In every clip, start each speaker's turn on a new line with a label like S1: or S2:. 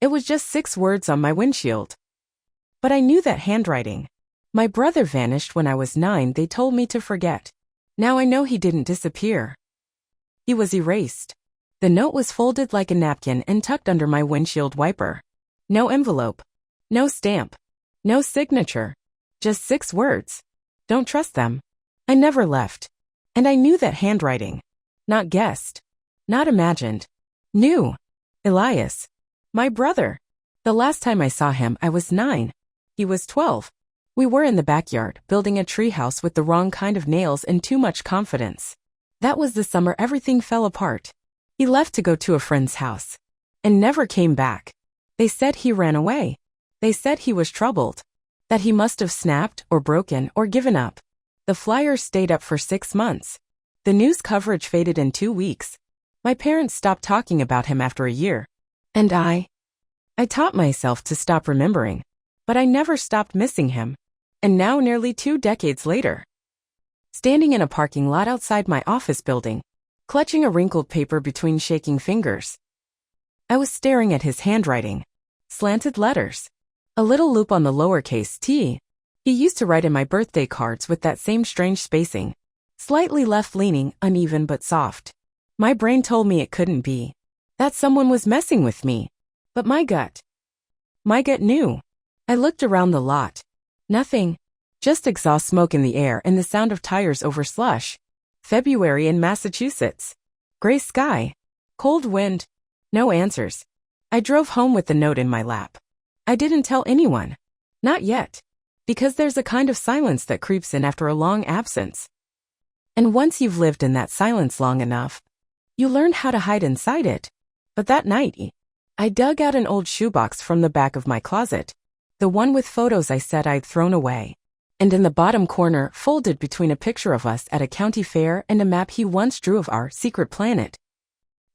S1: It was just 6 words on my windshield. But I knew that handwriting. My brother vanished when I was 9, they told me to forget. Now I know he didn't disappear. He was erased. The note was folded like a napkin and tucked under my windshield wiper. No envelope. No stamp. No signature. Just 6 words. Don't trust them. I never left. And I knew that handwriting. Not guessed. Not imagined. Knew. Elias. My brother. The last time I saw him, I was 9. He was 12. We were in the backyard, building a treehouse with the wrong kind of nails and too much confidence. That was the summer everything fell apart. He left to go to a friend's house. And never came back. They said he ran away. They said he was troubled. That he must have snapped or broken or given up. The flyers stayed up for 6 months. The news coverage faded in 2 weeks. My parents stopped talking about him after a year. And I taught myself to stop remembering. But I never stopped missing him. And now, nearly 2 decades later, standing in a parking lot outside my office building, clutching a wrinkled paper between shaking fingers, I was staring at his handwriting. Slanted letters. A little loop on the lowercase t. He used to write in my birthday cards with that same strange spacing. Slightly left-leaning, uneven but soft. My brain told me it couldn't be. That someone was messing with me. But my gut knew. I looked around the lot. Nothing. Just exhaust smoke in the air and the sound of tires over slush. February in Massachusetts. Gray sky. Cold wind. No answers. I drove home with the note in my lap. I didn't tell anyone. Not yet. Because there's a kind of silence that creeps in after a long absence. And once you've lived in that silence long enough, you learn how to hide inside it. But that night, I dug out an old shoebox from the back of my closet. The one with photos I said I'd thrown away. And in the bottom corner, folded between a picture of us at a county fair and a map he once drew of our secret planet,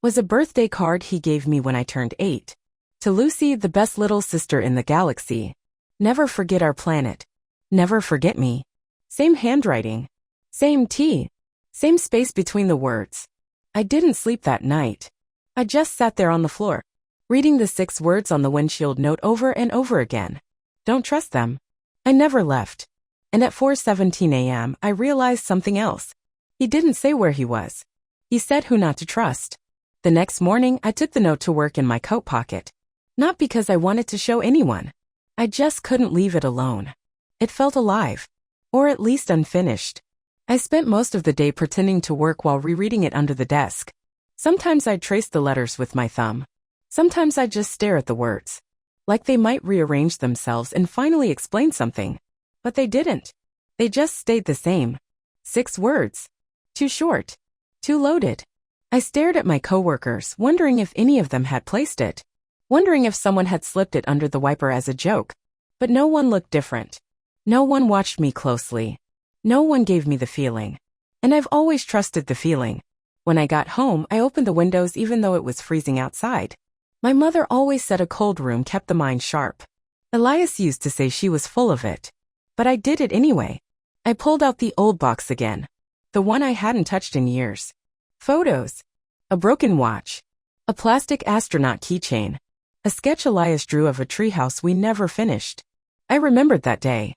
S1: was a birthday card he gave me when I turned 8. To Lucy, the best little sister in the galaxy. Never forget our planet. Never forget me. Same handwriting. Same T. Same space between the words. I didn't sleep that night. I just sat there on the floor, reading the 6 words on the windshield note over and over again. Don't trust them. I never left. And at 4:17 a.m., I realized something else. He didn't say where he was. He said who not to trust. The next morning, I took the note to work in my coat pocket. Not because I wanted to show anyone. I just couldn't leave it alone. It felt alive. Or at least unfinished. I spent most of the day pretending to work while rereading it under the desk. Sometimes I'd trace the letters with my thumb. Sometimes I'd just stare at the words. Like they might rearrange themselves and finally explain something. But they didn't. They just stayed the same. 6 words. Too short. Too loaded. I stared at my coworkers, wondering if any of them had placed it. Wondering if someone had slipped it under the wiper as a joke. But no one looked different. No one watched me closely. No one gave me the feeling. And I've always trusted the feeling. When I got home, I opened the windows even though it was freezing outside. My mother always said a cold room kept the mind sharp. Elias used to say she was full of it. But I did it anyway. I pulled out the old box again. The one I hadn't touched in years. Photos. A broken watch. A plastic astronaut keychain. A sketch Elias drew of a treehouse we never finished. I remembered that day.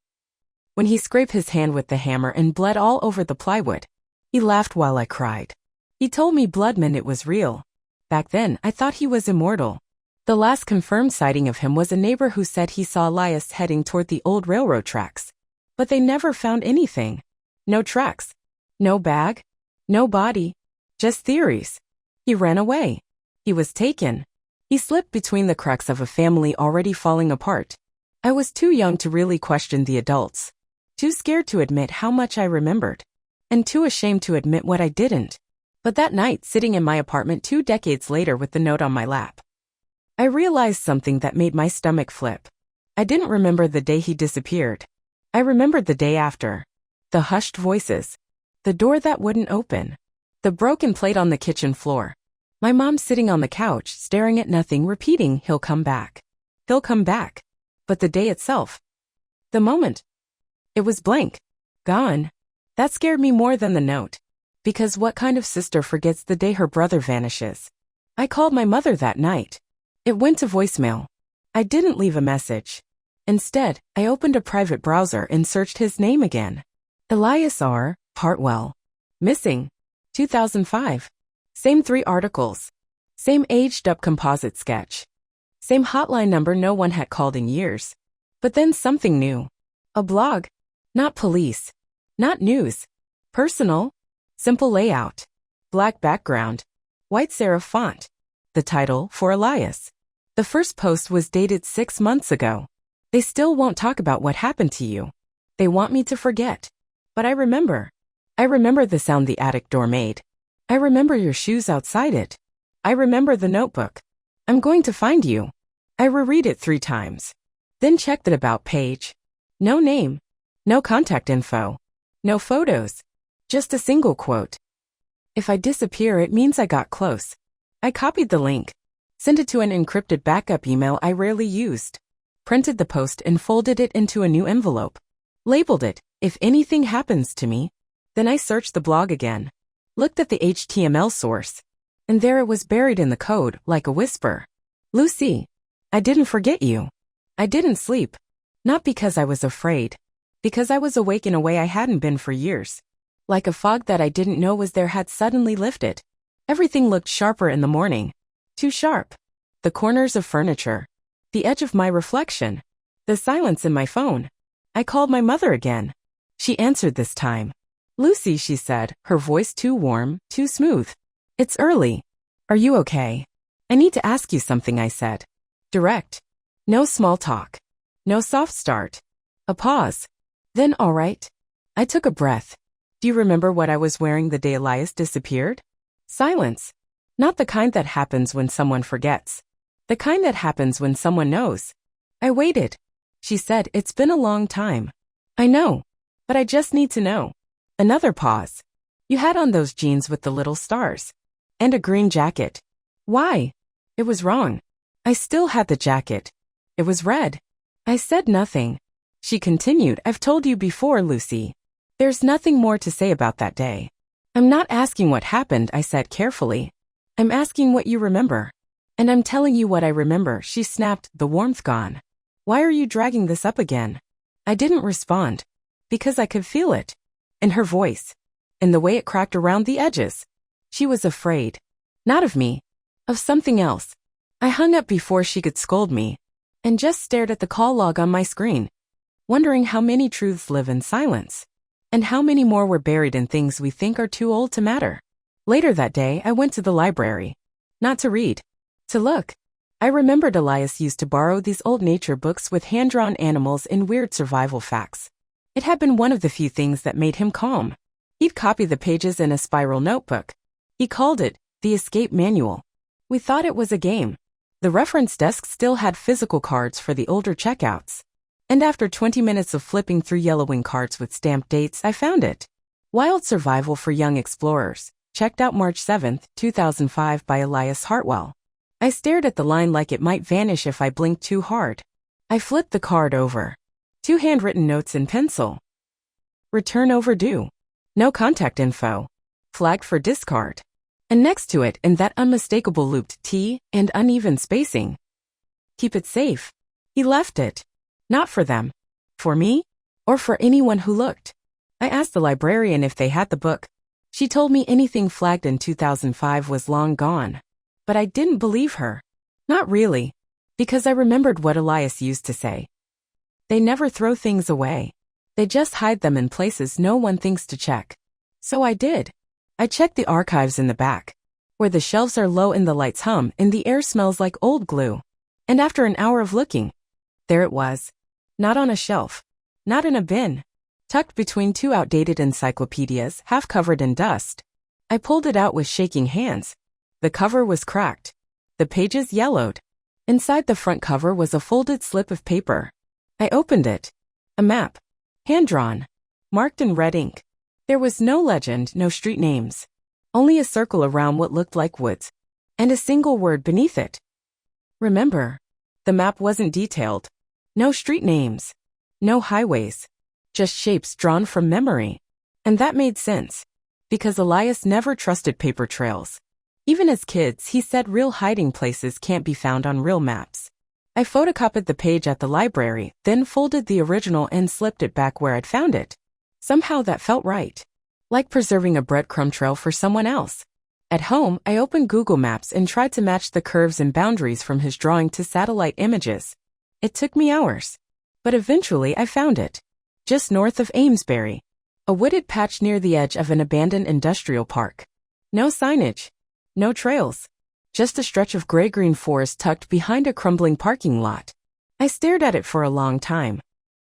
S1: When he scraped his hand with the hammer and bled all over the plywood. He laughed while I cried. He told me blood meant it was real. Back then, I thought he was immortal. The last confirmed sighting of him was a neighbor who said he saw Elias heading toward the old railroad tracks. But they never found anything. No tracks. No bag. No body. Just theories. He ran away. He was taken. He slipped between the cracks of a family already falling apart. I was too young to really question the adults. Too scared to admit how much I remembered. And too ashamed to admit what I didn't. But that night, sitting in my apartment 2 decades later with the note on my lap, I realized something that made my stomach flip. I didn't remember the day he disappeared. I remembered the day after. The hushed voices. The door that wouldn't open. The broken plate on the kitchen floor. My mom sitting on the couch, staring at nothing, repeating, "He'll come back. He'll come back." But the day itself. The moment. It was blank. Gone. That scared me more than the note. Because what kind of sister forgets the day her brother vanishes? I called my mother that night. It went to voicemail. I didn't leave a message. Instead, I opened a private browser and searched his name again. Elias R. Hartwell. Missing. 2005. Same 3 articles. Same aged-up composite sketch. Same hotline number no one had called in years. But then something new. A blog. Not police. Not news. Personal. Simple layout. Black background. White serif font. The title, For Elias. The first post was dated 6 months ago. They still won't talk about what happened to you. They want me to forget. But I remember. I remember the sound the attic door made. I remember your shoes outside it. I remember the notebook. I'm going to find you. I reread it 3 times. Then checked the About page. No name. No contact info. No photos. Just a single quote. If I disappear, it means I got close. I copied the link. Sent it to an encrypted backup email I rarely used. Printed the post and folded it into a new envelope. Labeled it, If Anything Happens to Me. Then I searched the blog again. Looked at the HTML source. And there it was buried in the code, like a whisper. Lucy, I didn't forget you. I didn't sleep. Not because I was afraid. Because I was awake in a way I hadn't been for years. Like a fog that I didn't know was there had suddenly lifted. Everything looked sharper in the morning. Too sharp. The corners of furniture. The edge of my reflection. The silence in my phone. I called my mother again. She answered this time. Lucy, she said, her voice too warm, too smooth. It's early. Are you okay? I need to ask you something, I said. Direct. No small talk. No soft start. A pause. Then, all right. I took a breath. Do you remember what I was wearing the day Elias disappeared? Silence. Not the kind that happens when someone forgets. The kind that happens when someone knows. I waited. She said, it's been a long time. I know. But I just need to know. Another pause. You had on those jeans with the little stars. And a green jacket. Why? It was wrong. I still had the jacket. It was red. I said nothing. She continued, I've told you before, Lucy. There's nothing more to say about that day. I'm not asking what happened, I said carefully. I'm asking what you remember. And I'm telling you what I remember, she snapped, the warmth gone. Why are you dragging this up again? I didn't respond. Because I could feel it. In her voice. In the way it cracked around the edges. She was afraid. Not of me. Of something else. I hung up before she could scold me. And just stared at the call log on my screen. Wondering how many truths live in silence. And how many more were buried in things we think are too old to matter. Later that day, I went to the library. Not to read. To look. I remembered Elias used to borrow these old nature books with hand-drawn animals and weird survival facts. It had been one of the few things that made him calm. He'd copy the pages in a spiral notebook. He called it the escape manual. We thought it was a game. The reference desk still had physical cards for the older checkouts. And after 20 minutes of flipping through yellowing cards with stamped dates, I found it. Wild Survival for Young Explorers, checked out March 7, 2005 by Elias Hartwell. I stared at the line like it might vanish if I blinked too hard. I flipped the card over. 2 handwritten notes in pencil. Return overdue. No contact info. Flagged for discard. And next to it, in that unmistakable looped T and uneven spacing. Keep it safe. He left it. Not for them. For me? Or for anyone who looked. I asked the librarian if they had the book. She told me anything flagged in 2005 was long gone. But I didn't believe her. Not really. Because I remembered what Elias used to say. They never throw things away. They just hide them in places no one thinks to check. So I did. I checked the archives in the back. Where the shelves are low and the lights hum and the air smells like old glue. And after an hour of looking, there it was. Not on a shelf. Not in a bin. Tucked between 2 outdated encyclopedias, half covered in dust. I pulled it out with shaking hands. The cover was cracked. The pages yellowed. Inside the front cover was a folded slip of paper. I opened it. A map. Hand-drawn. Marked in red ink. There was no legend, no street names. Only a circle around what looked like woods. And a single word beneath it. Remember. The map wasn't detailed. No street names. No highways. Just shapes drawn from memory. And that made sense. Because Elias never trusted paper trails. Even as kids, he said real hiding places can't be found on real maps. I photocopied the page at the library, then folded the original and slipped it back where I'd found it. Somehow that felt right. Like preserving a breadcrumb trail for someone else. At home, I opened Google Maps and tried to match the curves and boundaries from his drawing to satellite images. It took me hours. But eventually I found it. Just north of Amesbury. A wooded patch near the edge of an abandoned industrial park. No signage. No trails. Just a stretch of gray-green forest tucked behind a crumbling parking lot. I stared at it for a long time.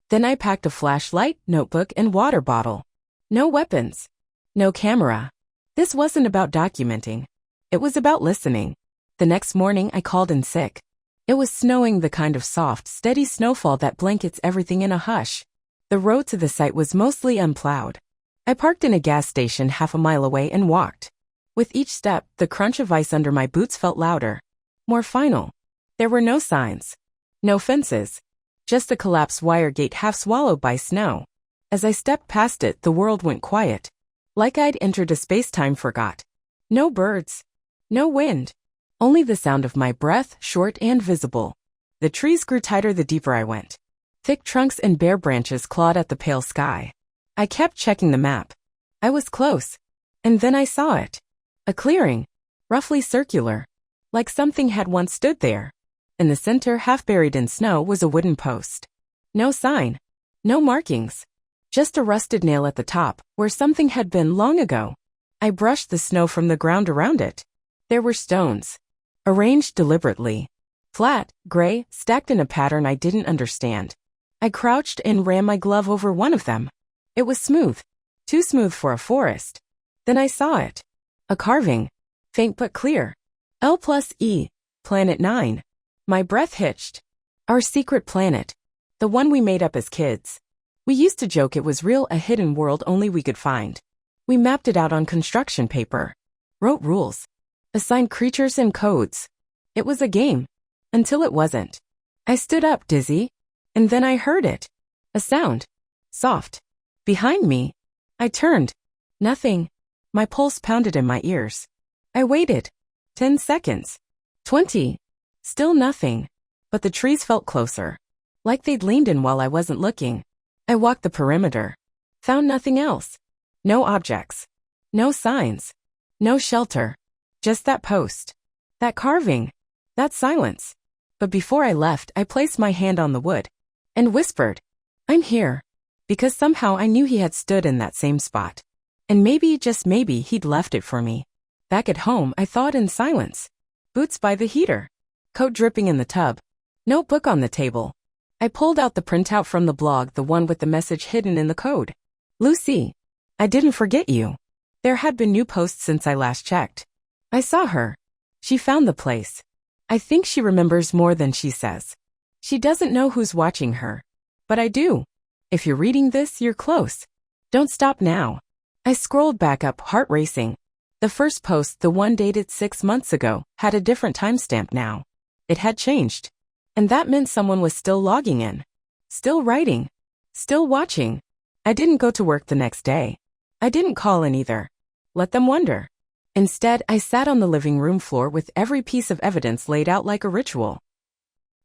S1: Then I packed a flashlight, notebook, and water bottle. No weapons. No camera. This wasn't about documenting. It was about listening. The next morning I called in sick. It was snowing, the kind of soft, steady snowfall that blankets everything in a hush. The road to the site was mostly unplowed. I parked in a gas station half a mile away and walked. With each step, the crunch of ice under my boots felt louder. More final. There were no signs. No fences. Just a collapsed wire gate half swallowed by snow. As I stepped past it, the world went quiet. Like I'd entered a space-time forgot. No birds. No wind. Only the sound of my breath, short and visible. The trees grew tighter the deeper I went. Thick trunks and bare branches clawed at the pale sky. I kept checking the map. I was close. And then I saw it. A clearing. Roughly circular. Like something had once stood there. In the center, half buried in snow, was a wooden post. No sign. No markings. Just a rusted nail at the top, where something had been long ago. I brushed the snow from the ground around it. There were stones. Arranged deliberately. Flat, gray, stacked in a pattern I didn't understand. I crouched and ran my glove over one of them. It was smooth. Too smooth for a forest. Then I saw it. A carving. Faint but clear. L+E. Planet 9. My breath hitched. Our secret planet. The one we made up as kids. We used to joke it was real, a hidden world only we could find. We mapped it out on construction paper. Wrote rules. Assigned creatures and codes. It was a game. Until it wasn't. I stood up, dizzy. And then I heard it. A sound. Soft. Behind me. I turned. Nothing. My pulse pounded in my ears. I waited. 10 seconds. 20. Still nothing. But the trees felt closer. Like they'd leaned in while I wasn't looking. I walked the perimeter. Found nothing else. No objects. No signs. No shelter. Just that post. That carving. That silence. But before I left, I placed my hand on the wood. And whispered. I'm here. Because somehow I knew he had stood in that same spot. And maybe, just maybe, he'd left it for me. Back at home, I thawed in silence. Boots by the heater. Coat dripping in the tub. Notebook on the table. I pulled out the printout from the blog, the one with the message hidden in the code. Lucy. I didn't forget you. There had been new posts since I last checked. I saw her. She found the place. I think she remembers more than she says. She doesn't know who's watching her. But I do. If you're reading this, you're close. Don't stop now. I scrolled back up, heart racing. The first post, the one dated 6 months ago, had a different timestamp now. It had changed. And that meant someone was still logging in. Still writing. Still watching. I didn't go to work the next day. I didn't call in either. Let them wonder. Instead, I sat on the living room floor with every piece of evidence laid out like a ritual.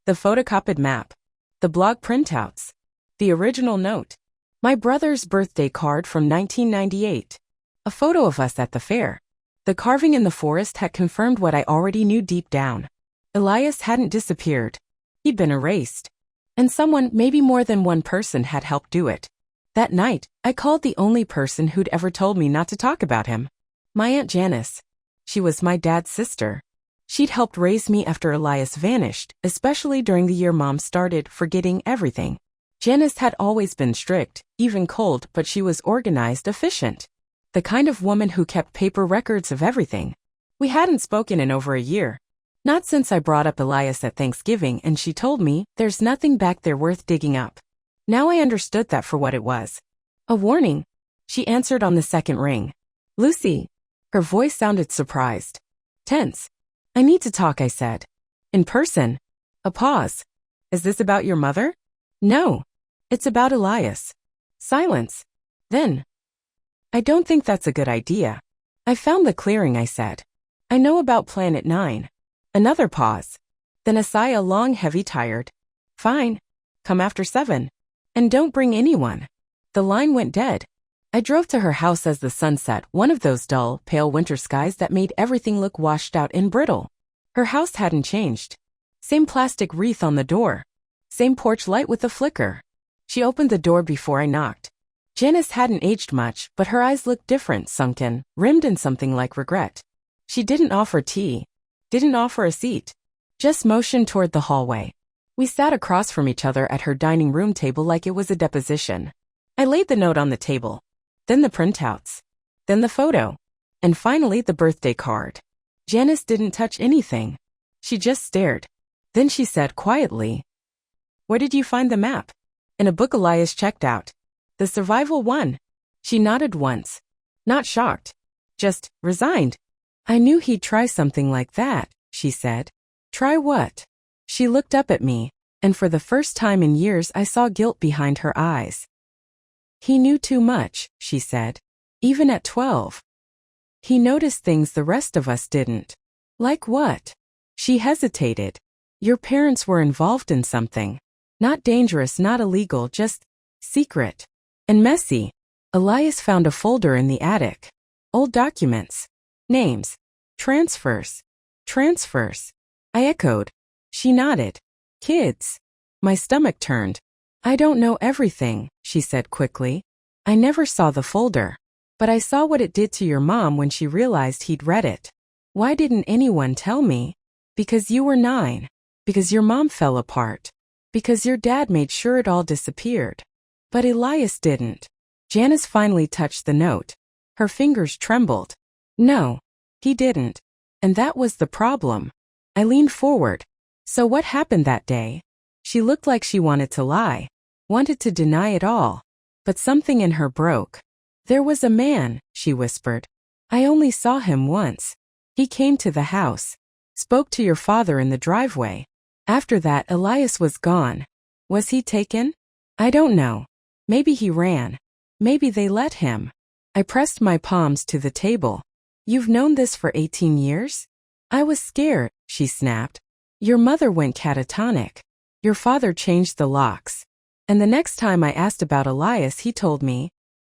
S1: The photocopied map. The blog printouts. The original note. My brother's birthday card from 1998. A photo of us at the fair. The carving in the forest had confirmed what I already knew deep down. Elias hadn't disappeared. He'd been erased. And someone, maybe more than one person, had helped do it. That night, I called the only person who'd ever told me not to talk about him. My Aunt Janice. She was my dad's sister. She'd helped raise me after Elias vanished, especially during the year Mom started forgetting everything. Janice had always been strict, even cold, but she was organized, efficient. The kind of woman who kept paper records of everything. We hadn't spoken in over a year. Not since I brought up Elias at Thanksgiving and she told me, there's nothing back there worth digging up. Now I understood that for what it was. A warning. She answered on the second ring. Lucy. Her voice sounded surprised. Tense. I need to talk, I said. In person. A pause. Is this about your mother? No. It's about Elias. Silence. Then. I don't think that's a good idea. I found the clearing, I said. I know about Planet 9. Another pause. Then a sigh, a long, heavy, tired. Fine. Come after 7. And don't bring anyone. The line went dead. I drove to her house as the sun set, one of those dull, pale winter skies that made everything look washed out and brittle. Her house hadn't changed. Same plastic wreath on the door. Same porch light with a flicker. She opened the door before I knocked. Janice hadn't aged much, but her eyes looked different, sunken, rimmed in something like regret. She didn't offer tea. Didn't offer a seat. Just motioned toward the hallway. We sat across from each other at her dining room table like it was a deposition. I laid the note on the table. Then the printouts. Then the photo. And finally the birthday card. Janice didn't touch anything. She just stared. Then she said quietly, "Where did you find the map?" "In a book Elias checked out. The survival one." She nodded once. Not shocked. Just resigned. "I knew he'd try something like that," she said. "Try what?" She looked up at me, and for the first time in years I saw guilt behind her eyes. "He knew too much," she said. "Even at 12. He noticed things the rest of us didn't." "Like what?" She hesitated. "Your parents were involved in something. Not dangerous, not illegal, just secret. And messy." Elias found a folder in the attic. Old documents. Names. Transfers. Transfers. I echoed. She nodded. "Kids." My stomach turned. "I don't know everything," she said quickly. "I never saw the folder. But I saw what it did to your mom when she realized he'd read it. Why didn't anyone tell me? Because you were 9. Because your mom fell apart. Because your dad made sure it all disappeared. But Elias didn't." Janice finally touched the note. Her fingers trembled. "No, he didn't. And that was the problem." I leaned forward. "So what happened that day?" She looked like she wanted to lie. Wanted to deny it all. But something in her broke. "There was a man," she whispered. "I only saw him once. He came to the house. Spoke to your father in the driveway. After that, Elias was gone. Was he taken? I don't know. Maybe he ran. Maybe they let him." I pressed my palms to the table. "You've known this for 18 years? "I was scared," she snapped. "Your mother went catatonic. Your father changed the locks. And the next time I asked about Elias, he told me,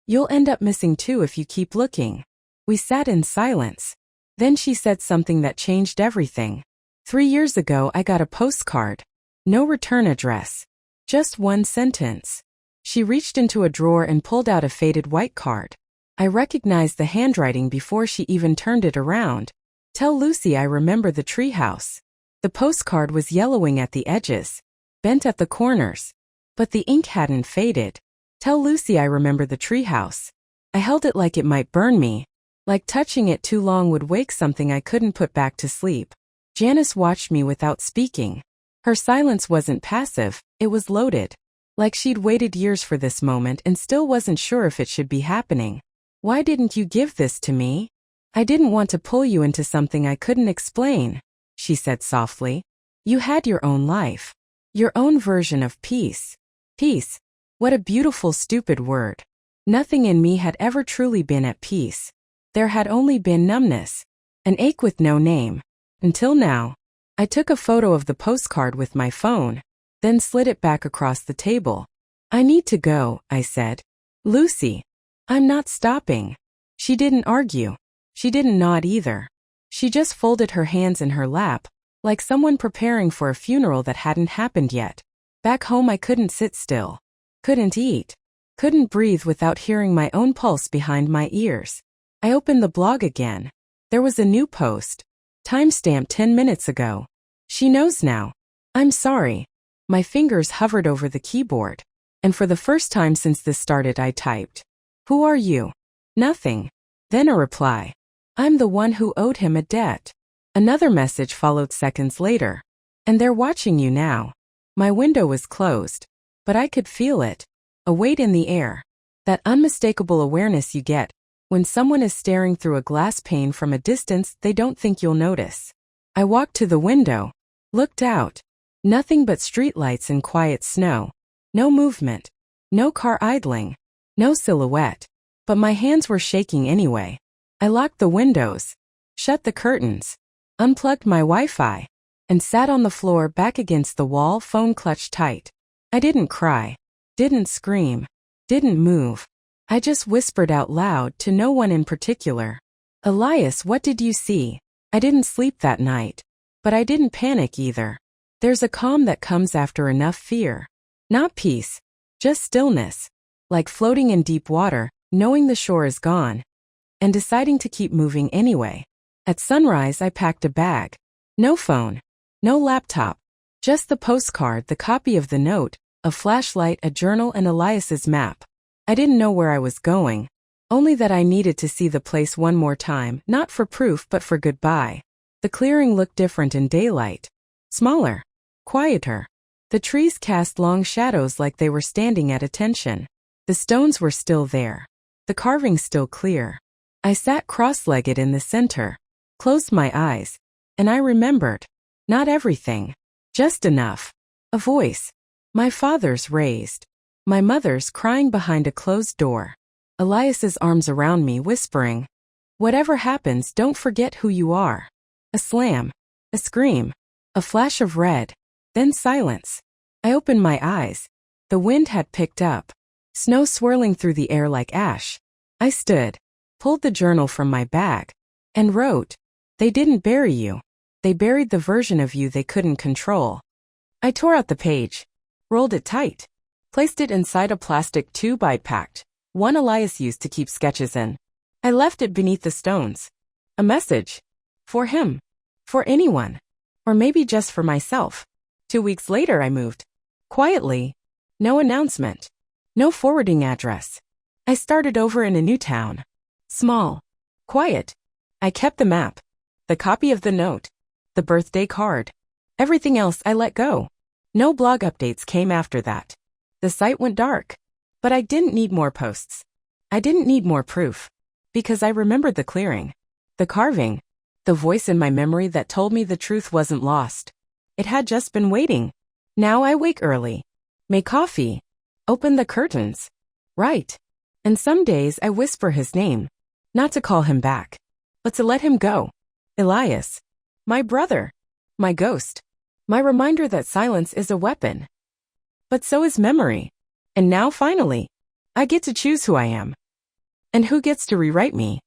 S1: 'You'll end up missing too if you keep looking.'" We sat in silence. Then she said something that changed everything. 3 years ago I got a postcard. No return address. Just one sentence. She reached into a drawer and pulled out a faded white card. I recognized the handwriting before she even turned it around. "Tell Lucy I remember the treehouse." The postcard was yellowing at the edges, bent at the corners. But the ink hadn't faded. "Tell Lucy I remember the treehouse." I held it like it might burn me. Like touching it too long would wake something I couldn't put back to sleep. Janice watched me without speaking. Her silence wasn't passive, it was loaded. Like she'd waited years for this moment and still wasn't sure if it should be happening. "Why didn't you give this to me?" "I didn't want to pull you into something I couldn't explain," she said softly. "You had your own life. Your own version of peace." Peace. What a beautiful, stupid word. Nothing in me had ever truly been at peace. There had only been numbness. An ache with no name. Until now. I took a photo of the postcard with my phone, then slid it back across the table. "I need to go," I said. "Lucy." "I'm not stopping." She didn't argue. She didn't nod either. She just folded her hands in her lap, like someone preparing for a funeral that hadn't happened yet. Back home I couldn't sit still. Couldn't eat. Couldn't breathe without hearing my own pulse behind my ears. I opened the blog again. There was a new post. Timestamp 10 minutes ago. "She knows now. I'm sorry." My fingers hovered over the keyboard. And for the first time since this started I typed, "Who are you?" "Nothing." Then a reply. "I'm the one who owed him a debt." Another message followed seconds later. "And they're watching you now." My window was closed. But I could feel it. A weight in the air. That unmistakable awareness you get when someone is staring through a glass pane from a distance they don't think you'll notice. I walked to the window. Looked out. Nothing but streetlights and quiet snow. No movement. No car idling. No silhouette. But my hands were shaking anyway. I locked the windows. Shut the curtains. Unplugged my Wi-Fi. and sat on the floor back against the wall, phone clutched tight. I didn't cry, didn't scream, didn't move. I just whispered out loud to no one in particular. Elias, what did you see? I didn't sleep that night. But I didn't panic either. There's a calm that comes after enough fear. Not peace, just stillness. Like floating in deep water, knowing the shore is gone, and deciding to keep moving anyway. At sunrise, I packed a bag. No phone, no laptop, just the postcard, the copy of the note, a flashlight, a journal, and Elias's map. I didn't know where I was going, only that I needed to see the place one more time, not for proof but for goodbye. The clearing looked different in daylight. Smaller, quieter. The trees cast long shadows like they were standing at attention. The stones were still there. The carving still clear. I sat cross-legged in the center, closed my eyes, and I remembered. Not everything, just enough. A voice. My father's raised. My mother's crying behind a closed door. Elias's arms around me whispering, "Whatever happens, don't forget who you are." A slam. A scream. A flash of red. Then silence. I opened my eyes. The wind had picked up. Snow swirling through the air like ash. I stood, pulled the journal from my bag, and wrote, "They didn't bury you. They buried the version of you they couldn't control." I tore out the page, rolled it tight, placed it inside a plastic tube I'd packed, one Elias used to keep sketches in. I left it beneath the stones. A message. For him. For anyone. Or maybe just for myself. 2 weeks later I moved. Quietly. No announcement. No forwarding address. I started over in a new town. Small. Quiet. I kept the map. The copy of the note. The birthday card. Everything else I let go. No blog updates came after that. The site went dark. But I didn't need more posts. I didn't need more proof. Because I remembered the clearing. The carving. The voice in my memory that told me the truth wasn't lost. It had just been waiting. Now I wake early. Make coffee. Open the curtains. Write. And some days I whisper his name. Not to call him back, but to let him go. Elias. My brother. My ghost. My reminder that silence is a weapon. But so is memory. And now finally, I get to choose who I am. And who gets to rewrite me.